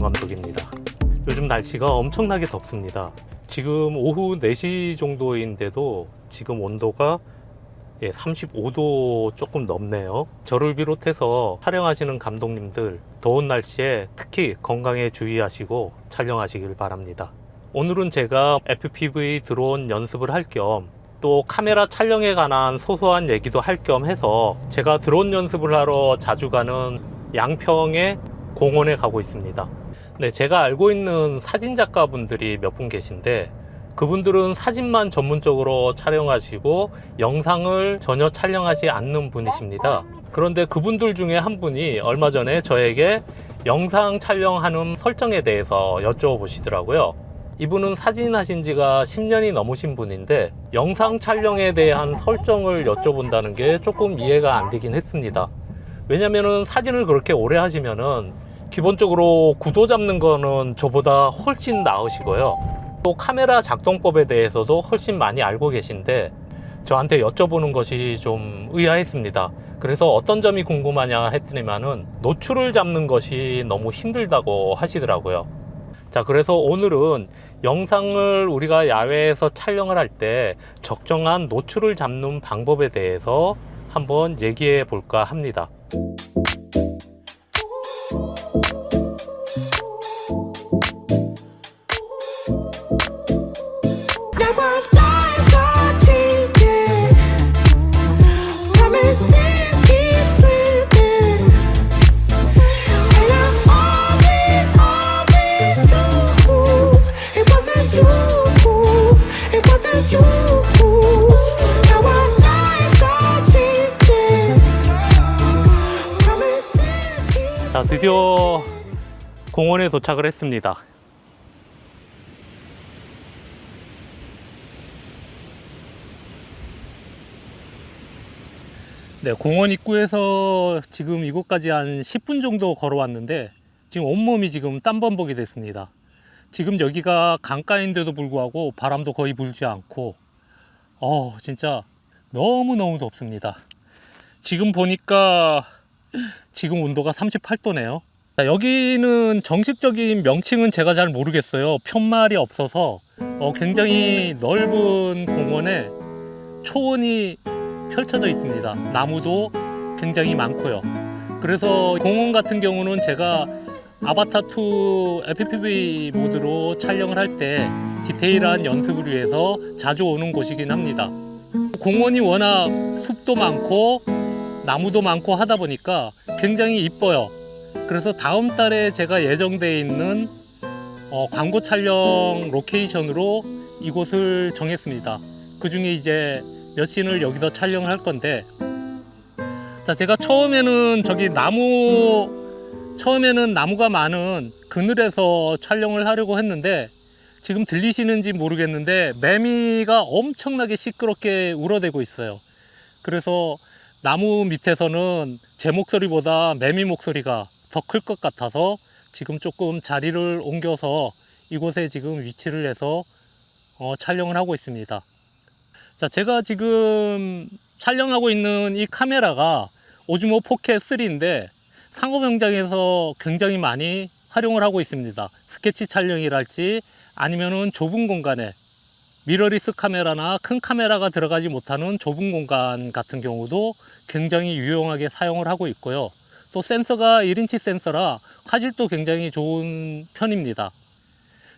감독입니다. 요즘 날씨가 엄청나게 덥습니다. 지금 오후 4시 정도인데도 지금 온도가 35도 조금 넘네요. 저를 비롯해서 촬영하시는 감독님들 더운 날씨에 특히 건강에 주의하시고 촬영하시길 바랍니다. 오늘은 제가 FPV 드론 연습을 할 겸 또 카메라 촬영에 관한 소소한 얘기도 할 겸 해서 제가 드론 연습을 하러 자주 가는 양평의 공원에 가고 있습니다. 네, 제가 알고 있는 사진작가분들이 몇 분 계신데 그분들은 사진만 전문적으로 촬영하시고 영상을 전혀 촬영하지 않는 분이십니다. 그런데 그분들 중에 한 분이 얼마 전에 저에게 영상 촬영하는 설정에 대해서 여쭤보시더라고요. 이분은 사진 하신 지가 10년이 넘으신 분인데 영상 촬영에 대한 설정을 여쭤본다는 게 조금 이해가 안 되긴 했습니다. 왜냐면은 사진을 그렇게 오래 하시면은 기본적으로 구도 잡는 거는 저보다 훨씬 나으시고요. 또 카메라 작동법에 대해서도 훨씬 많이 알고 계신데 저한테 여쭤보는 것이 좀 의아했습니다. 그래서 어떤 점이 궁금하냐 했더니만은 노출을 잡는 것이 너무 힘들다고 하시더라고요. 자, 그래서 오늘은 영상을 우리가 야외에서 촬영을 할 때 적정한 노출을 잡는 방법에 대해서 한번 얘기해 볼까 합니다. 자, 드디어 공원에 도착을 했습니다. 네, 공원 입구에서 지금 이곳까지 한 10분 정도 걸어왔는데 지금 온몸이 지금 땀범벅이 됐습니다. 지금 여기가 강가인데도 불구하고 바람도 거의 불지 않고 진짜 너무너무 덥습니다. 지금 보니까 지금 온도가 38도네요. 여기는 정식적인 명칭은 제가 잘 모르겠어요. 편말이 없어서 굉장히 넓은 공원에 초원이 펼쳐져 있습니다. 나무도 굉장히 많고요. 그래서 공원 같은 경우는 제가 아바타2 FPV 모드로 촬영을 할 때 디테일한 연습을 위해서 자주 오는 곳이긴 합니다. 공원이 워낙 숲도 많고 나무도 많고 하다 보니까 굉장히 이뻐요. 그래서 다음 달에 제가 예정되어 있는 광고 촬영 로케이션으로 이곳을 정했습니다. 그 중에 이제 몇 씬을 여기서 촬영을 할 건데, 자, 제가 처음에는 나무가 많은 그늘에서 촬영을 하려고 했는데 지금 들리시는지 모르겠는데 매미가 엄청나게 시끄럽게 울어대고 있어요. 그래서 나무 밑에서는 제 목소리보다 매미 목소리가 더 클 것 같아서 지금 조금 자리를 옮겨서 이곳에 지금 위치를 해서 촬영을 하고 있습니다. 자, 제가 지금 촬영하고 있는 이 카메라가 오즈모 포켓 3인데 상업 현장에서 굉장히 많이 활용을 하고 있습니다. 스케치 촬영이랄지 아니면은 좁은 공간에 미러리스 카메라나 큰 카메라가 들어가지 못하는 좁은 공간 같은 경우도 굉장히 유용하게 사용을 하고 있고요. 또 센서가 1인치 센서라 화질도 굉장히 좋은 편입니다.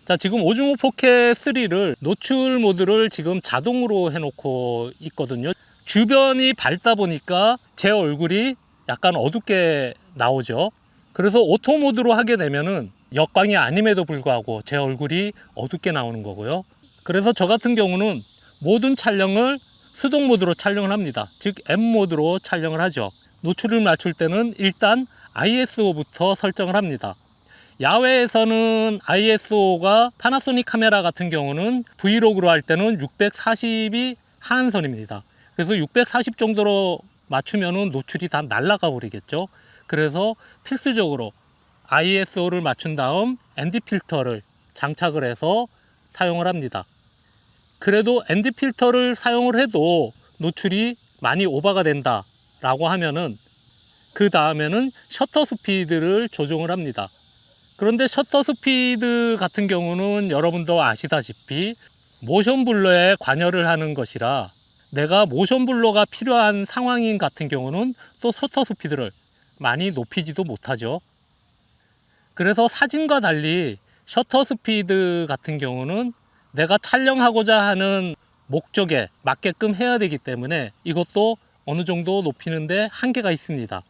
자, 지금 오즈모 포켓 3를 노출 모드를 지금 자동으로 해놓고 있거든요. 주변이 밝다 보니까 제 얼굴이 약간 어둡게 나오죠. 그래서 오토 모드로 하게 되면은 역광이 아님에도 불구하고 제 얼굴이 어둡게 나오는 거고요. 그래서 저 같은 경우는 모든 촬영을 수동 모드로 촬영을 합니다. 즉 M 모드로 촬영을 하죠. 노출을 맞출 때는 일단 ISO부터 설정을 합니다. 야외에서는 ISO가 파나소닉 카메라 같은 경우는 브이로그로 할 때는 640이 하한선입니다. 그래서 640 정도로 맞추면은 노출이 다 날아가 버리겠죠. 그래서 필수적으로 ISO를 맞춘 다음 ND 필터를 장착을 해서 사용을 합니다. 그래도 ND 필터를 사용을 해도 노출이 많이 오버가 된다 라고 하면은 그 다음에는 셔터 스피드를 조정을 합니다. 그런데 셔터 스피드 같은 경우는 여러분도 아시다시피 모션 블러에 관여를 하는 것이라 내가 모션 블러가 필요한 상황인 같은 경우는 또 셔터 스피드를 많이 높이지도 못하죠. 그래서 사진과 달리 셔터 스피드 같은 경우는 내가 촬영하고자 하는 목적에 맞게끔 해야 되기 때문에 이것도 어느 정도 높이는데 한계가 있습니다.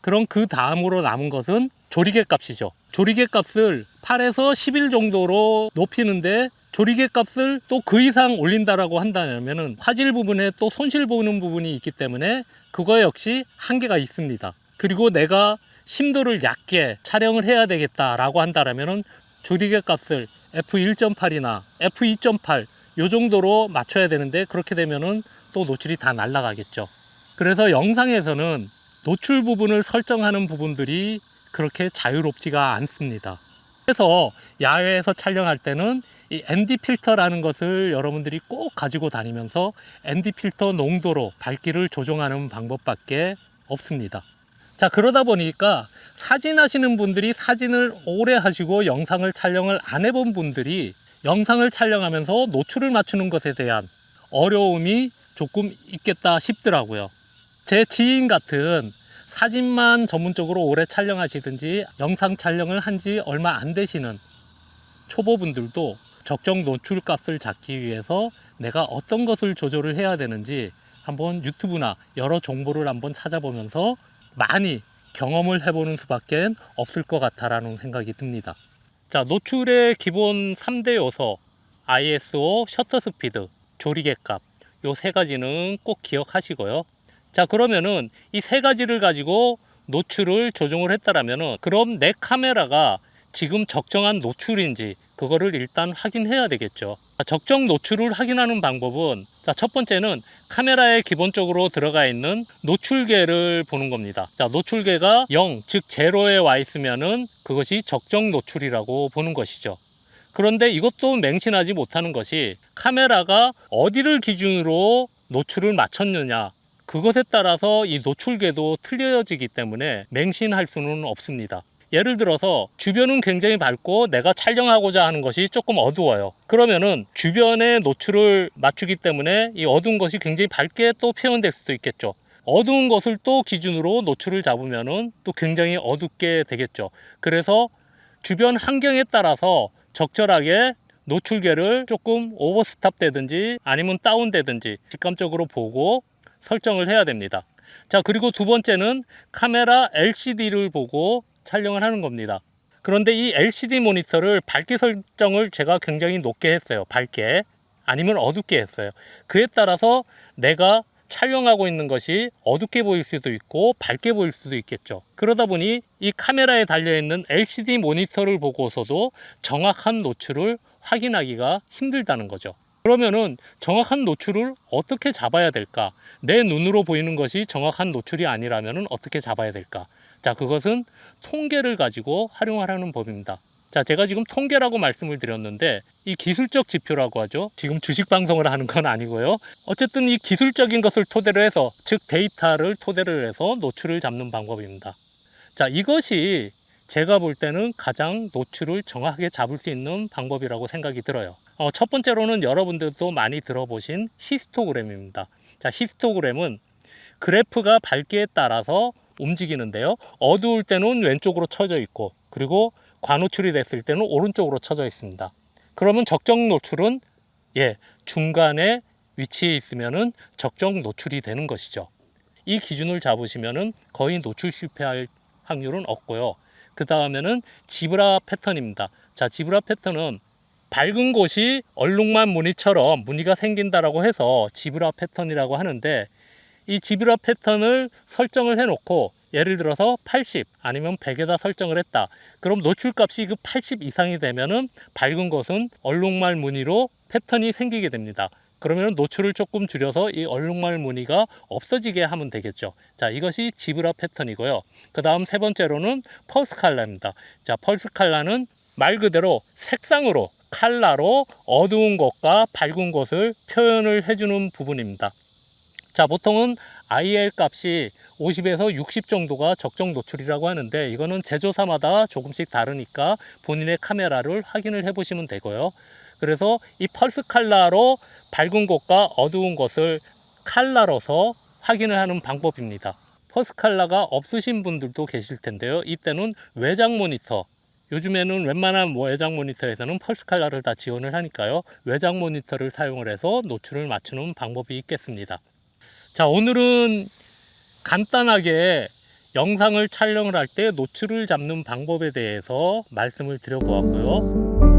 그럼 그 다음으로 남은 것은 조리개 값이죠. 조리개 값을 8에서 11 정도로 높이는데 조리개 값을 또 그 이상 올린다라고 한다면 화질 부분에 또 손실 보는 부분이 있기 때문에 그거 역시 한계가 있습니다. 그리고 내가 심도를 얕게 촬영을 해야 되겠다라고 한다면 조리개 값을 f1.8이나 f2.8 요 정도로 맞춰야 되는데 그렇게 되면은 또 노출이 다 날아가겠죠. 그래서 영상에서는 노출 부분을 설정하는 부분들이 그렇게 자유롭지가 않습니다. 그래서 야외에서 촬영할 때는 이 ND 필터라는 것을 여러분들이 꼭 가지고 다니면서 ND 필터 농도로 밝기를 조정하는 방법밖에 없습니다. 자, 그러다 보니까 사진 하시는 분들이 사진을 오래 하시고 영상을 촬영을 안 해본 분들이 영상을 촬영하면서 노출을 맞추는 것에 대한 어려움이 조금 있겠다 싶더라고요. 제 지인 같은 사진만 전문적으로 오래 촬영하시든지 영상 촬영을 한 지 얼마 안 되시는 초보분들도 적정 노출 값을 잡기 위해서 내가 어떤 것을 조절을 해야 되는지 한번 유튜브나 여러 정보를 한번 찾아보면서 많이 경험을 해보는 수밖에 없을 것 같다라는 생각이 듭니다. 자, 노출의 기본 3대 요소 ISO, 셔터 스피드, 조리개 값 요 세 가지는 꼭 기억하시고요. 자, 그러면은 이 세 가지를 가지고 노출을 조정을 했다라면은 그럼 내 카메라가 지금 적정한 노출인지 그거를 일단 확인해야 되겠죠. 적정 노출을 확인하는 방법은 자, 첫 번째는 카메라에 기본적으로 들어가 있는 노출계를 보는 겁니다. 자, 노출계가 0, 즉 제로에 와 있으면은 그것이 적정 노출이라고 보는 것이죠. 그런데 이것도 맹신하지 못하는 것이 카메라가 어디를 기준으로 노출을 맞췄느냐 그것에 따라서 이 노출계도 틀려지기 때문에 맹신할 수는 없습니다. 예를 들어서 주변은 굉장히 밝고 내가 촬영하고자 하는 것이 조금 어두워요. 그러면은 주변의 노출을 맞추기 때문에 이 어두운 것이 굉장히 밝게 또 표현될 수도 있겠죠. 어두운 것을 또 기준으로 노출을 잡으면은 또 굉장히 어둡게 되겠죠. 그래서 주변 환경에 따라서 적절하게 노출계를 조금 오버스탑 되든지 아니면 다운 되든지 직감적으로 보고 설정을 해야 됩니다. 자, 그리고 두 번째는 카메라 LCD를 보고 촬영을 하는 겁니다. 그런데 이 LCD 모니터를 밝기 설정을 제가 굉장히 높게 했어요. 밝게 아니면 어둡게 했어요. 그에 따라서 내가 촬영하고 있는 것이 어둡게 보일 수도 있고 밝게 보일 수도 있겠죠. 그러다 보니 이 카메라에 달려있는 LCD 모니터를 보고서도 정확한 노출을 확인하기가 힘들다는 거죠. 그러면은 정확한 노출을 어떻게 잡아야 될까? 내 눈으로 보이는 것이 정확한 노출이 아니라면 어떻게 잡아야 될까? 자, 그것은 통계를 가지고 활용하라는 법입니다. 자, 제가 지금 통계라고 말씀을 드렸는데 이 기술적 지표라고 하죠. 지금 주식 방송을 하는 건 아니고요. 어쨌든 이 기술적인 것을 토대로 해서 즉 데이터를 토대로 해서 노출을 잡는 방법입니다. 자, 이것이 제가 볼 때는 가장 노출을 정확하게 잡을 수 있는 방법이라고 생각이 들어요. 첫 번째로는 여러분들도 많이 들어보신 히스토그램입니다. 자, 히스토그램은 그래프가 밝기에 따라서 움직이는데요. 어두울 때는 왼쪽으로 쳐져 있고 그리고 과노출이 됐을 때는 오른쪽으로 쳐져 있습니다. 그러면 적정 노출은 중간에 위치해 있으면 적정 노출이 되는 것이죠. 이 기준을 잡으시면 거의 노출 실패할 확률은 없고요. 그 다음에는 지브라 패턴입니다. 자, 지브라 패턴은 밝은 곳이 얼룩말 무늬처럼 무늬가 생긴다라고 해서 지브라 패턴이라고 하는데 이 지브라 패턴을 설정을 해놓고 예를 들어서 80 아니면 100에다 설정을 했다. 그럼 노출값이 그 80 이상이 되면은 밝은 것은 얼룩말 무늬로 패턴이 생기게 됩니다. 그러면 노출을 조금 줄여서 이 얼룩말 무늬가 없어지게 하면 되겠죠. 자, 이것이 지브라 패턴이고요. 그 다음 세 번째로는 펄스 칼라입니다. 자, 펄스 칼라는 말 그대로 색상으로 칼라로 어두운 곳과 밝은 곳을 표현을 해주는 부분입니다. 자, 보통은 IL 값이 50에서 60 정도가 적정 노출이라고 하는데, 이거는 제조사마다 조금씩 다르니까 본인의 카메라를 확인을 해 보시면 되고요. 그래서 이 펄스 칼라로 밝은 곳과 어두운 곳을 칼라로서 확인을 하는 방법입니다. 펄스 칼라가 없으신 분들도 계실 텐데요. 이때는 외장 모니터, 요즘에는 웬만한 외장 모니터에서는 펄스 칼라를 다 지원을 하니까요. 외장 모니터를 사용을 해서 노출을 맞추는 방법이 있겠습니다. 자, 오늘은 간단하게 영상을 촬영을 할 때 노출을 잡는 방법에 대해서 말씀을 드려보았고요.